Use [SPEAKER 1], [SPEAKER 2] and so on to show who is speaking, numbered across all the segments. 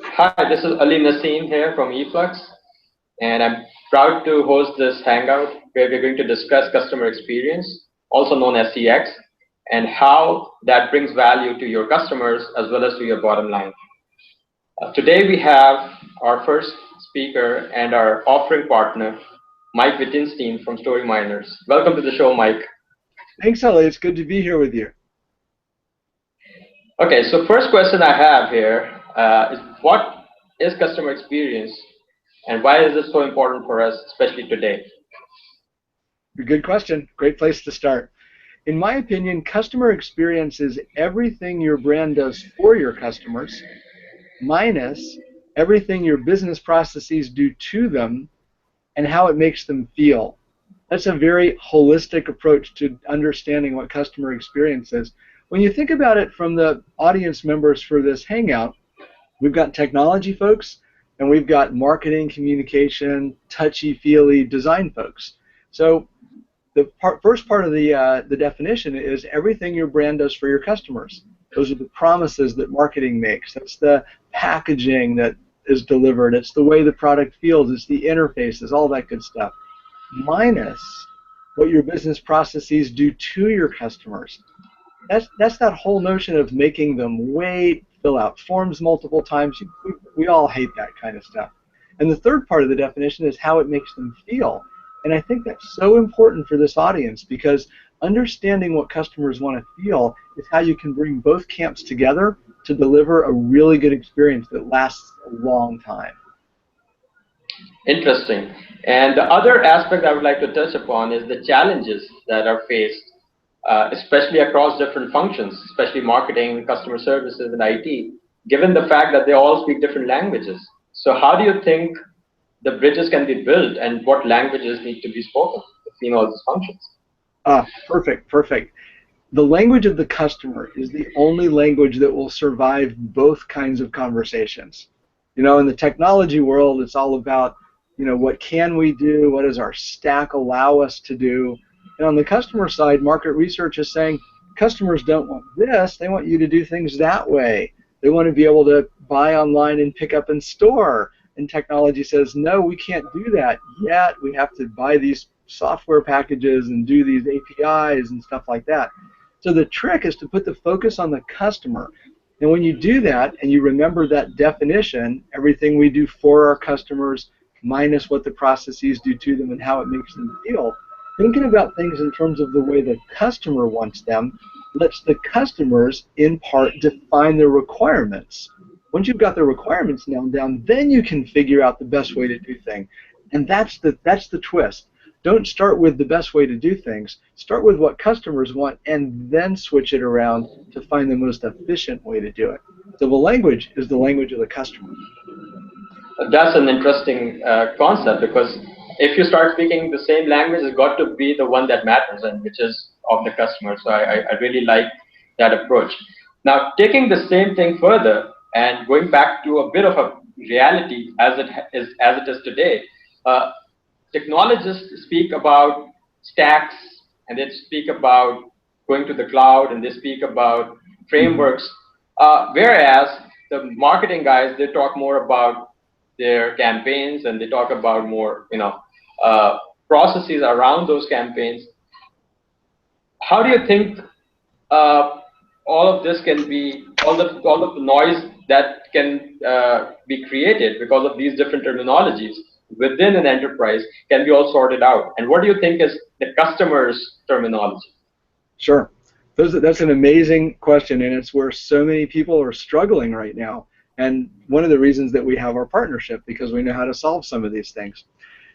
[SPEAKER 1] Hi, this is Ali Naseem here from eFlux, and I'm proud to host this Hangout where we're going to discuss customer experience, also known as CX, and how that brings value to your customers as well as to your bottom line. Today we have our first speaker and our offering partner, Mike Wittgenstein from Story Miners. Welcome to the show, Mike.
[SPEAKER 2] Thanks, Ali. It's good to be here with you.
[SPEAKER 1] Okay, so first question I have here is what is customer experience and why is this so important for us, especially today?
[SPEAKER 2] Good question. Great place to start. In my opinion, customer experience is everything your brand does for your customers minus everything your business processes do to them and how it makes them feel. That's a very holistic approach to understanding what customer experience is. When you think about it from the audience members for this Hangout, we've got technology folks and we've got marketing, communication, touchy-feely design folks. So the first part of the definition is everything your brand does for your customers. Those are the promises that marketing makes. That's the packaging that is delivered. It's the way the product feels. It's the interfaces, all that good stuff. Minus what your business processes do to your customers. That's that whole notion of making them wait, fill out forms multiple times. We all hate that kind of stuff. And the third part of the definition is how it makes them feel. And I think that's so important for this audience because understanding what customers want to feel is how you can bring both camps together to deliver a really good experience that lasts a long time.
[SPEAKER 1] Interesting. And the other aspect I would like to touch upon is the challenges that are faced, especially across different functions, especially marketing, customer services, and IT, given the fact that they all speak different languages. So how do you think the bridges can be built and what languages need to be spoken between all these functions?
[SPEAKER 2] Perfect. The language of the customer is the only language that will survive both kinds of conversations. You know, in the technology world, it's all about, what can we do? What does our stack allow us to do? And on the customer side, market research is saying customers don't want this. They want you to do things that way. They want to be able to buy online and pick up in store. And technology says, no, we can't do that yet. We have to buy these software packages and do these APIs and stuff like that. So the trick is to put the focus on the customer. And when you do that and you remember that definition, everything we do for our customers minus what the processes do to them and how it makes them feel, thinking about things in terms of the way the customer wants them lets the customers, in part, define their requirements. Once you've got the requirements nailed down, then you can figure out the best way to do things. And that's the twist. Don't start with the best way to do things. Start with what customers want and then switch it around to find the most efficient way to do it. So the language is the language of the customer.
[SPEAKER 1] That's an interesting concept because if you start speaking the same language, it's got to be the one that matters and which is of the customer. So I really like that approach. Now, taking the same thing further and going back to a bit of a reality as it is today, technologists speak about stacks and they speak about going to the cloud and they speak about frameworks, whereas the marketing guys, they talk more about their campaigns and they talk about more processes around those campaigns. How do you think all of this can be, all of the noise that can be created because of these different terminologies within an enterprise can be all sorted out? And what do you think is the customer's terminology?
[SPEAKER 2] Sure. That's an amazing question, and it's where so many people are struggling right now. And one of the reasons that we have our partnership, because we know how to solve some of these things.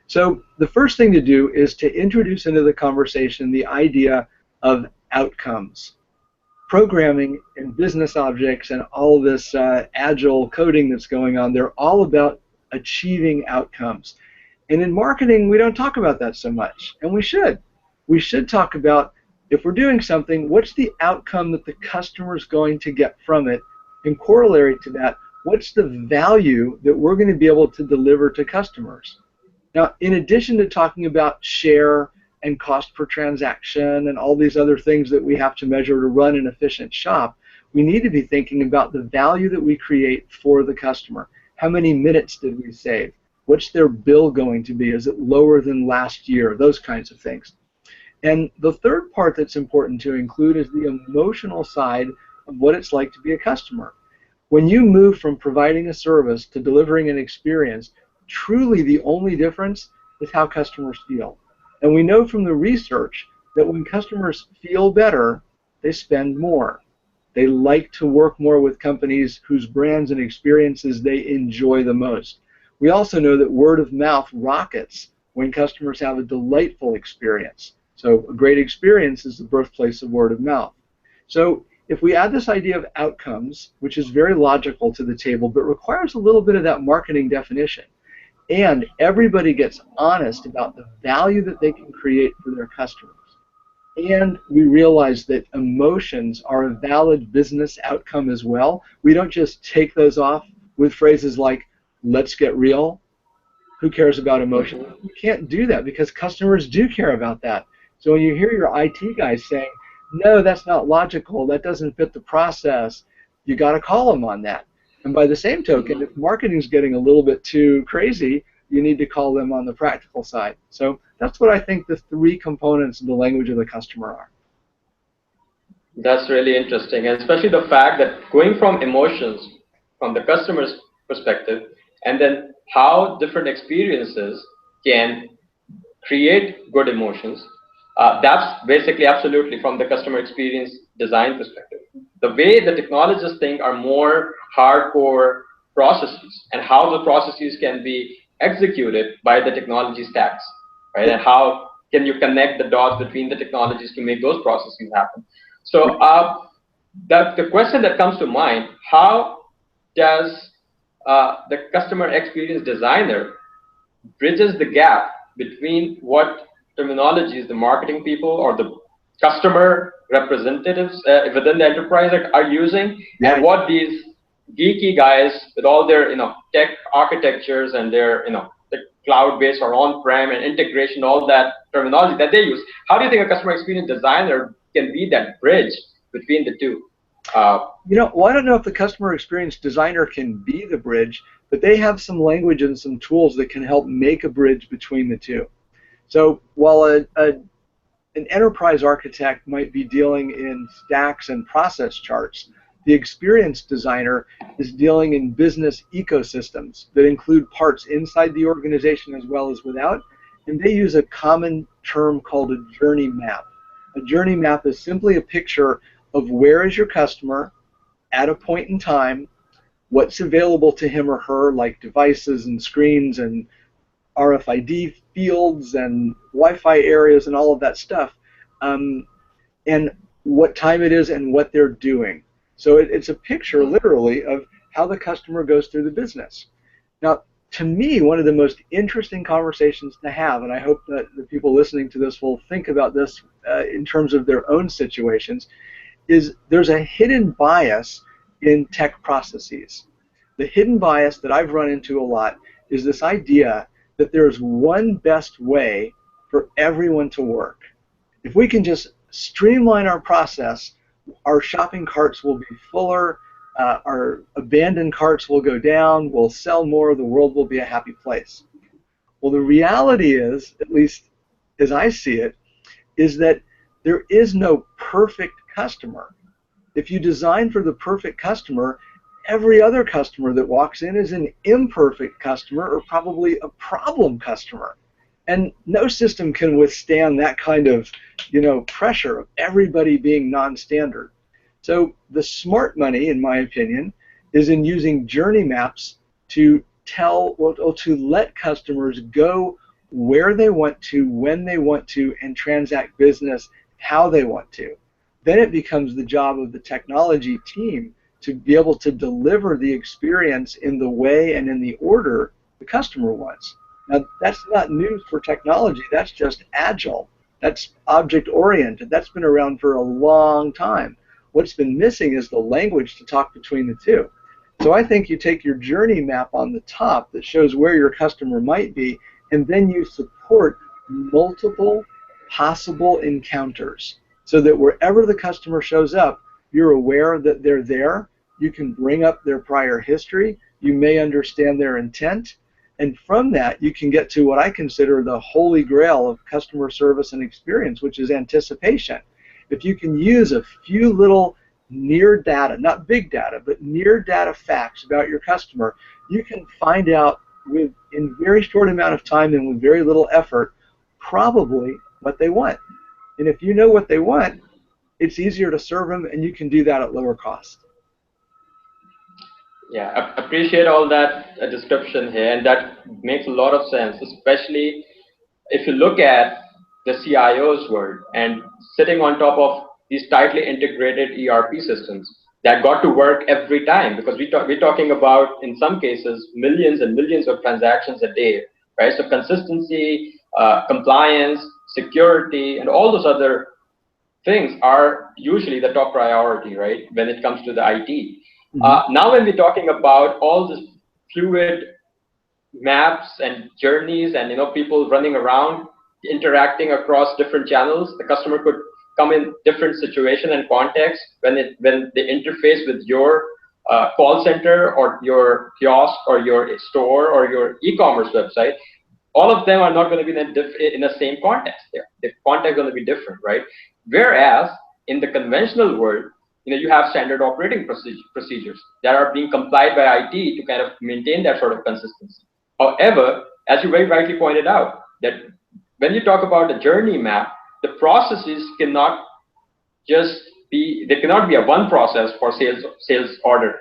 [SPEAKER 2] So the first thing to do is to introduce into the conversation the idea of outcomes. Programming and business objects and all this agile coding that's going on, they're all about achieving outcomes. And in marketing, we don't talk about that so much, and we should. We should talk about, if we're doing something, what's the outcome that the customer's going to get from it, and corollary to that, what's the value that we're going to be able to deliver to customers? Now, in addition to talking about share and cost per transaction and all these other things that we have to measure to run an efficient shop, we need to be thinking about the value that we create for the customer. How many minutes did we save? What's their bill going to be? Is it lower than last year? Those kinds of things. And the third part that's important to include is the emotional side of what it's like to be a customer. When you move from providing a service to delivering an experience, truly the only difference is how customers feel. And we know from the research that when customers feel better, they spend more. They like to work more with companies whose brands and experiences they enjoy the most. We also know that word of mouth rockets when customers have a delightful experience. So a great experience is the birthplace of word of mouth. So if we add this idea of outcomes, which is very logical to the table, but requires a little bit of that marketing definition, and everybody gets honest about the value that they can create for their customers, and we realize that emotions are a valid business outcome as well, we don't just take those off with phrases like, let's get real, who cares about emotions? You can't do that because customers do care about that. So when you hear your IT guys saying, no, that's not logical, that doesn't fit the process, you got to call them on that. And by the same token, if marketing's getting a little bit too crazy, you need to call them on the practical side. So that's what I think the three components of the language of the customer are.
[SPEAKER 1] That's really interesting, and especially the fact that going from emotions, from the customer's perspective, and then how different experiences can create good emotions. That's basically absolutely from the customer experience design perspective. The way the technologists think are more hardcore processes, and how the processes can be executed by the technology stacks, right? And how can you connect the dots between the technologies to make those processes happen? So the question that comes to mind, how does the customer experience designer bridges the gap between what terminologies the marketing people or the customer representatives within the enterprise are using, and what these geeky guys with all their tech architectures and their the cloud-based or on-prem and integration, all that terminology that they use. How do you think a customer experience designer can be that bridge between the two?
[SPEAKER 2] Well, I don't know if the customer experience designer can be the bridge, but they have some language and some tools that can help make a bridge between the two. So while an enterprise architect might be dealing in stacks and process charts, the experience designer is dealing in business ecosystems that include parts inside the organization as well as without, and they use a common term called a journey map. A journey map is simply a picture of where is your customer at a point in time, what's available to him or her, like devices and screens and RFID fields and Wi-Fi areas and all of that stuff, and what time it is and what they're doing. So it's a picture, literally, of how the customer goes through the business. Now, to me, one of the most interesting conversations to have, and I hope that the people listening to this will think about this in terms of their own situations, is there's a hidden bias in tech processes. The hidden bias that I've run into a lot is this idea that there's one best way for everyone to work. If we can just streamline our process, our shopping carts will be fuller, our abandoned carts will go down, we'll sell more, the world will be a happy place. Well, the reality is, at least as I see it, is that there is no perfect customer. If you design for the perfect customer, every other customer that walks in is an imperfect customer or probably a problem customer. And no system can withstand that kind of pressure of everybody being non-standard. So the smart money, in my opinion, is in using journey maps to tell or to let customers go where they want to, when they want to, and transact business how they want to. Then it becomes the job of the technology team to be able to deliver the experience in the way and in the order the customer wants. Now, that's not news for technology. That's just agile. That's object-oriented. That's been around for a long time. What's been missing is the language to talk between the two. So I think you take your journey map on the top that shows where your customer might be, and then you support multiple possible encounters so that wherever the customer shows up, you're aware that they're there. You can bring up their prior history. You may understand their intent. And from that, you can get to what I consider the holy grail of customer service and experience, which is anticipation. If you can use a few little near data, not big data, but near data facts about your customer, you can find out in very short amount of time and with very little effort, probably what they want. And if you know what they want, it's easier to serve them, and you can do that at lower cost.
[SPEAKER 1] Yeah, I appreciate all that description here, and that makes a lot of sense, especially if you look at the CIO's world and sitting on top of these tightly integrated ERP systems that got to work every time, because we're talking about, in some cases, millions and millions of transactions a day, right? So consistency, compliance, security, and all those other things are usually the top priority, right, when it comes to the IT. Now when we're talking about all this fluid maps and journeys and people running around, interacting across different channels, the customer could come in different situation and context when they interface with your call center or your kiosk or your store or your e-commerce website. All of them are not going to be in the same context. The context is going to be different, right? Whereas in the conventional world, you have standard operating procedures that are being complied by IT to kind of maintain that sort of consistency. However, as you very rightly pointed out, that when you talk about the journey map, the processes cannot there cannot be a one process for sales order,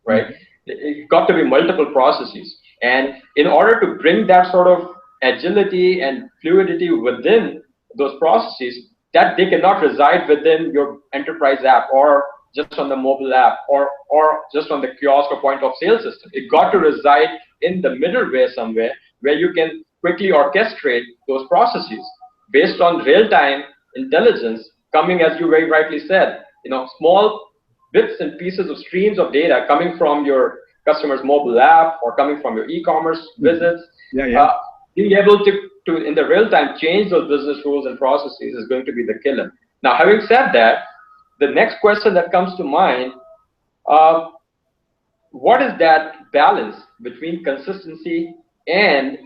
[SPEAKER 1] right? It's got to be multiple processes. And in order to bring that sort of agility and fluidity within those processes, that they cannot reside within your enterprise app or just on the mobile app or just on the kiosk or point of sale system. It got to reside in the middleware somewhere where you can quickly orchestrate those processes based on real-time intelligence coming, as you very rightly said, small bits and pieces of streams of data coming from your customer's mobile app or coming from your e-commerce visits. Being able to in the real time change those business rules and processes is going to be the killer. Now, having said that, the next question that comes to mind, what is that balance between consistency and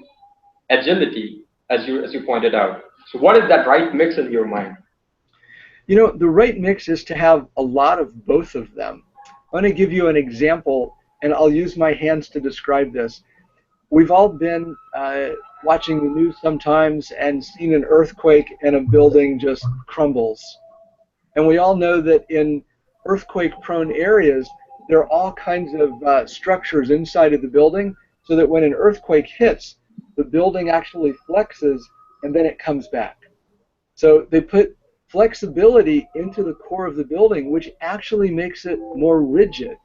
[SPEAKER 1] agility, as you pointed out? So what is that right mix in your mind?
[SPEAKER 2] The right mix is to have a lot of both of them. I'm going to give you an example, and I'll use my hands to describe this. We've all been watching the news sometimes and seen an earthquake and a building just crumbles. And we all know that in earthquake-prone areas, there are all kinds of structures inside of the building so that when an earthquake hits, the building actually flexes and then it comes back. So they put flexibility into the core of the building, which actually makes it more rigid.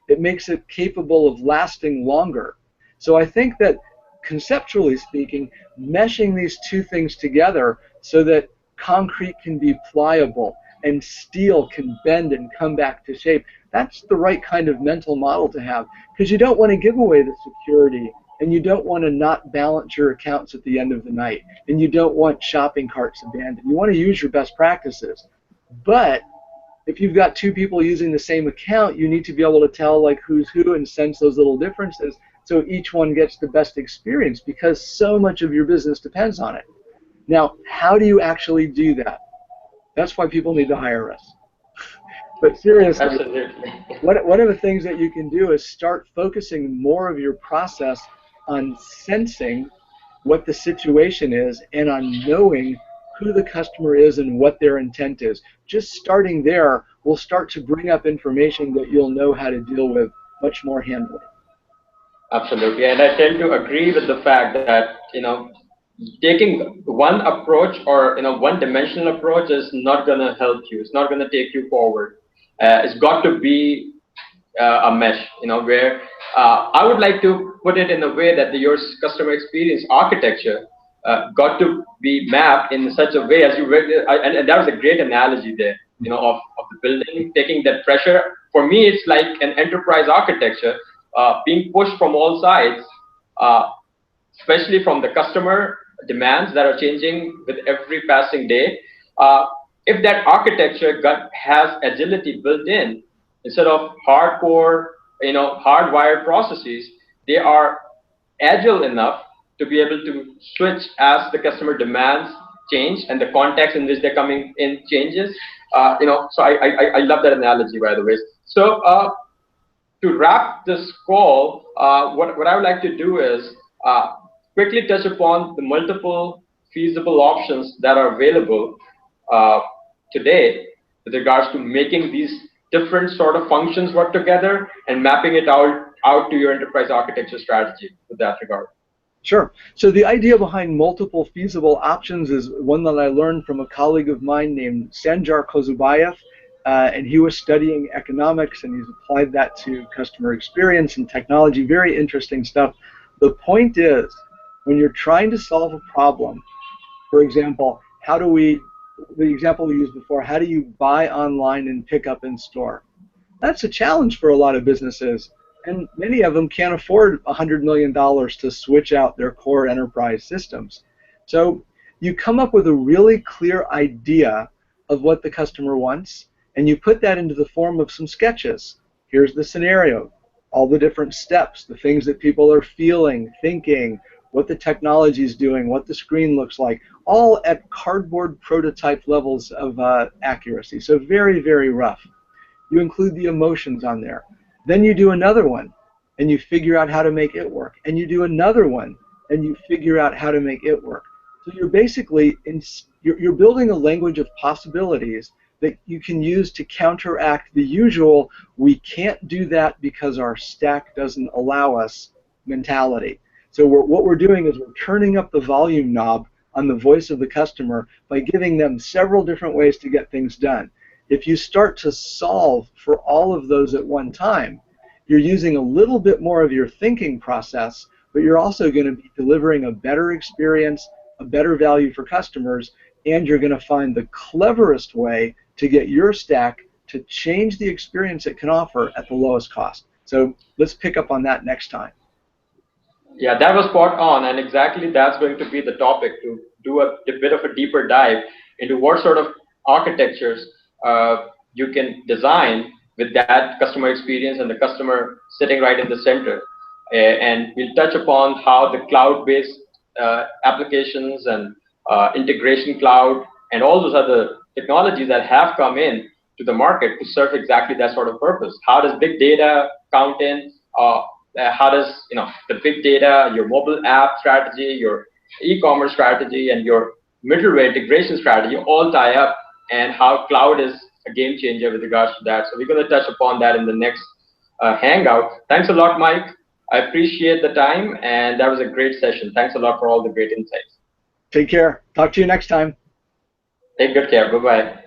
[SPEAKER 2] It makes it capable of lasting longer. So I think that conceptually speaking, meshing these two things together so that concrete can be pliable and steel can bend and come back to shape, that's the right kind of mental model to have, because you don't want to give away the security, and you don't want to not balance your accounts at the end of the night, and you don't want shopping carts abandoned. You want to use your best practices. But if you've got two people using the same account, you need to be able to tell like who's who and sense those little differences so each one gets the best experience, because so much of your business depends on it. Now, how do you actually do that? That's why people need to hire us. But seriously, one of the things that you can do is start focusing more of your process on sensing what the situation is and on knowing who the customer is and what their intent is. Just starting there will start to bring up information that you'll know how to deal with much more handily.
[SPEAKER 1] Absolutely, and I tend to agree with the fact that taking one approach or one-dimensional approach is not going to help you. It's not going to take you forward. It's got to be a mesh, where I would like to put it in a way that your customer experience architecture got to be mapped in such a way as you read, and that was a great analogy there, of the building taking that pressure. For me, it's like an enterprise architecture being pushed from all sides, especially from the customer demands that are changing with every passing day. if that architecture has agility built in, instead of hardcore, hardwired processes, they are agile enough to be able to switch as the customer demands change and the context in which they're coming in changes. So I love that analogy, by the way. So to wrap this call, what I would like to do is quickly touch upon the multiple feasible options that are available uh, today with regards to making these different sort of functions work together and mapping it out to your enterprise architecture strategy with that regard.
[SPEAKER 2] Sure. So the idea behind multiple feasible options is one that I learned from a colleague of mine named Sanjar Kozubayev, and he was studying economics, and he's applied that to customer experience and technology. Very interesting stuff. The point is, when you're trying to solve a problem, for example, the example we used before, how do you buy online and pick up in store? That's a challenge for a lot of businesses, and many of them can't afford $100 million to switch out their core enterprise systems. So you come up with a really clear idea of what the customer wants, and you put that into the form of some sketches. Here's the scenario, all the different steps, the things that people are feeling, thinking, what the technology is doing, what the screen looks like, all at cardboard prototype levels of accuracy. So very, very rough. You include the emotions on there. Then you do another one, and you figure out how to make it work. And you do another one, and you figure out how to make it work. So you're basically, you're building a language of possibilities that you can use to counteract the usual, we can't do that because our stack doesn't allow us mentality. So what we're doing is we're turning up the volume knob on the voice of the customer by giving them several different ways to get things done. If you start to solve for all of those at one time, you're using a little bit more of your thinking process, but you're also going to be delivering a better experience, a better value for customers, and you're going to find the cleverest way to get your stack to change the experience it can offer at the lowest cost. So let's pick up on that next time.
[SPEAKER 1] Yeah, that was spot on, and exactly that's going to be the topic, to do a bit of a deeper dive into what sort of architectures you can design with that customer experience and the customer sitting right in the center. And we'll touch upon how the cloud-based applications and integration cloud and all those other technologies that have come in to the market to serve exactly that sort of purpose. How does big data count in? How does the big data, your mobile app strategy, your e-commerce strategy, and your middleware integration strategy all tie up, and how cloud is a game changer with regards to that. So we're going to touch upon that in the next Hangout. Thanks a lot, Mike. I appreciate the time, and that was a great session. Thanks a lot for all the great insights.
[SPEAKER 2] Take care. Talk to you next time.
[SPEAKER 1] Take good care. Bye-bye.